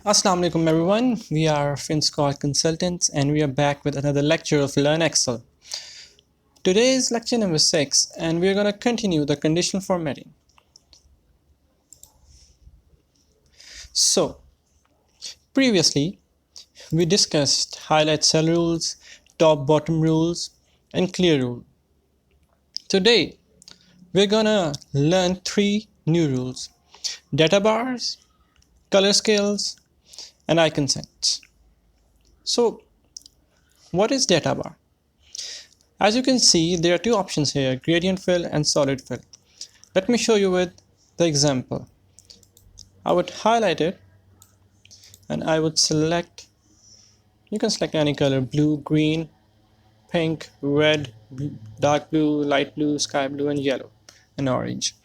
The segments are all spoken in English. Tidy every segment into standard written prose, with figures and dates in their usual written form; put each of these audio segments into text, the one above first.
Assalamu alaikum everyone, we are FinScholar consultants and we are back with another lecture of Learn Excel. Today is lecture number 6 and we are going to continue the conditional formatting. So, previously we discussed highlight cell rules, top bottom rules and clear rule. Today we're going to learn 3 new rules: data bars, color scales and icon sets. So, what is data bar? As you can see, there are two options here: gradient fill and solid fill. Let me show you with the example. I would highlight it and I would select, you can select any color: blue, green, pink, red, dark blue, light blue, sky blue and yellow and orange.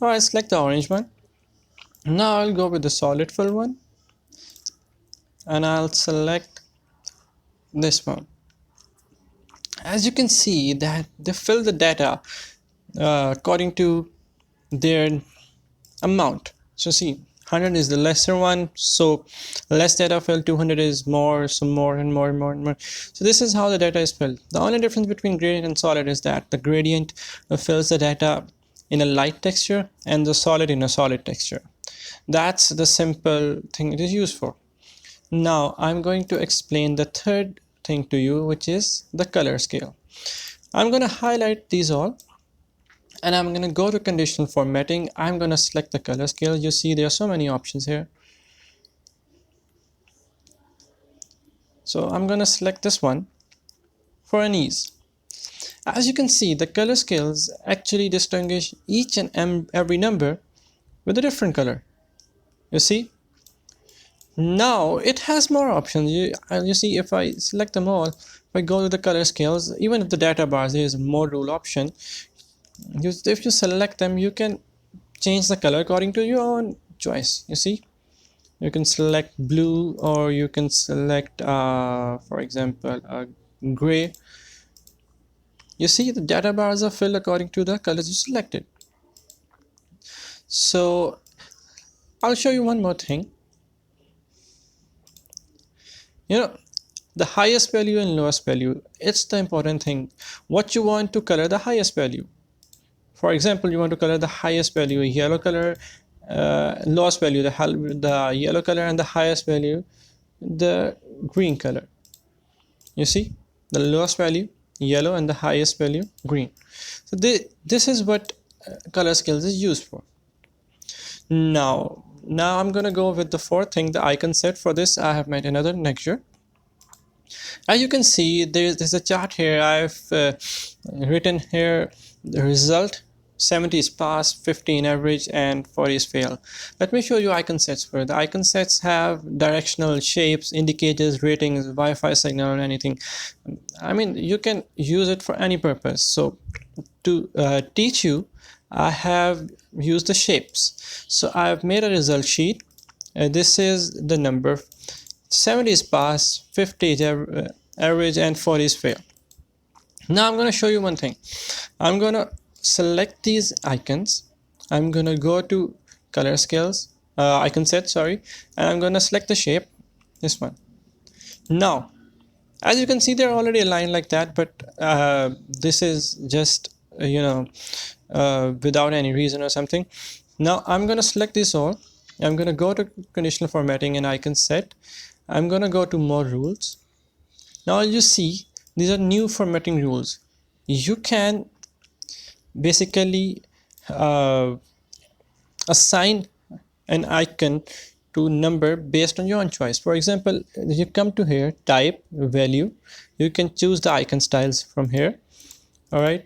Alright, select the orange one. Now I'll go with the solid fill one and I'll select this one. As you can see that they fill the data according to their amount. So see, 100 is the lesser one, so less data filled. 200 is more, so more and more and more and more. So this is how the data is filled. The only difference between gradient and solid is that the gradient fills the data in a light texture and the solid in a solid texture. That's the simple thing it is used for. Now I'm going to explain the third thing to you, which is the color scale. I'm going to highlight these all and I'm going to go to conditional formatting. I'm going to select the color scale. You see there are so many options here. So I'm going to select this one for an ease. As you can see, the color scales actually distinguish each and every number with a different color. You see? Now it has more options. You see, if I select them all, if I go to the color scales, even if the data bars, there is a more rule option. If you select them, you can change the color according to your own choice. You see, you can select blue or you can select for example gray. You see, the data bars are filled according to the colors you selected. So I'll show you one more thing. The highest value and lowest value, it's the important thing. What you want to color the highest value. For example, you want to color the highest value yellow color, lowest value the yellow color, and the highest value the green color. You see, the lowest value yellow and the highest value green. So this is what color scales is used for. Now I'm going to go with the fourth thing, the icon set. For this I have made another lecture. As you can see, there's a chart here. I've written here the result: 70 is pass, 15 average and 40 is fail. Let me show you icon sets first. The icon sets have directional shapes, indicators, ratings, Wi-Fi signal or anything. I mean, you can use it for any purpose. So to teach you, I have used the shapes. So I've made a result sheet. This is the number: 70 is pass, 50 is average and 40 is fail. Now I'm going to show you one thing. I'm going to select these icons. I'm going to go to color scales, icon set, sorry, and I'm going to select the shape, this one. Now as you can see, they're already aligned like that, but this is just without any reason or something. Now I'm going to select this all. I'm going to go to conditional formatting and icon set. I'm going to go to more rules. Now you see, these are new formatting rules. You can basically assign an icon to number based on your own choice. For example, you come to here, type, value. You can choose the icon styles from here. All right,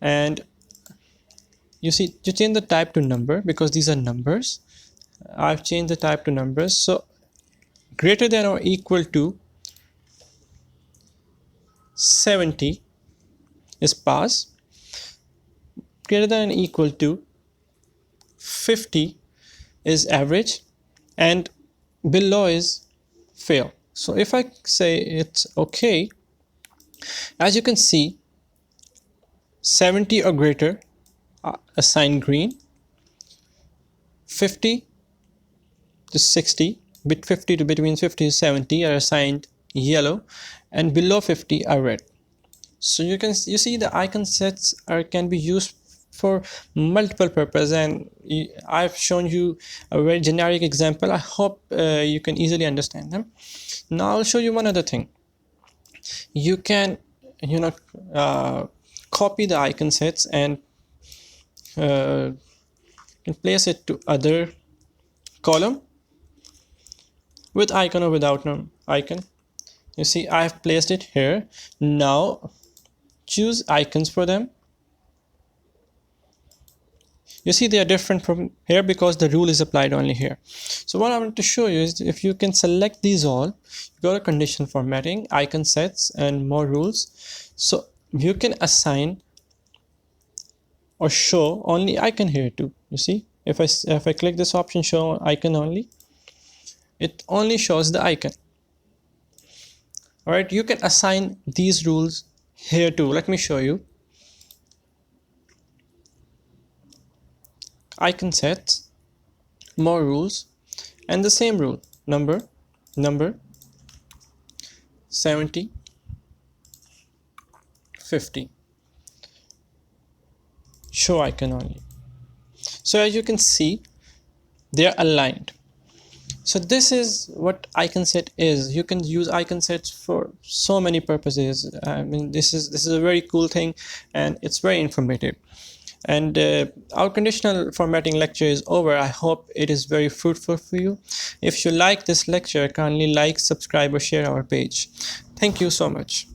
and you see, you change the type to number because these are numbers. I've changed the type to numbers. So greater than or equal to 70 is pass, greater than or equal to 50 is average, and below is fail. So if I say it's okay, as you can see, 70 or greater assign green, 50 to 60 bit 50 to between 50 to 70 are assigned yellow, and below 50 are red. So you see the icon sets can be used for multiple purposes, and I've shown you a very generic example. I hope you can easily understand them. Now I'll show you one other thing. You can copy the icon sets and place it to other column with icon or without icon. You see I've placed it here. Now choose icons for them. You see they are different from here because the rule is applied only here. So what I want to show you is, if you can select these all, you go to conditional formatting, icon sets, and more rules. So you can assign or show only icon here too. You see, if I click this option, show icon only, it only shows the icon. All right, you can assign these rules here too. Let me show you. Icon sets, more rules, and the same rule, number 70, 50, show icon only. So as you can see, they are aligned. So this is what icon set is. You can use icon sets for so many purposes. I mean, this is a very cool thing, and it's very informative. And our conditional formatting lecture is over. I hope it is very fruitful for you. If you like this lecture, kindly like, subscribe, or share our page. Thank you so much.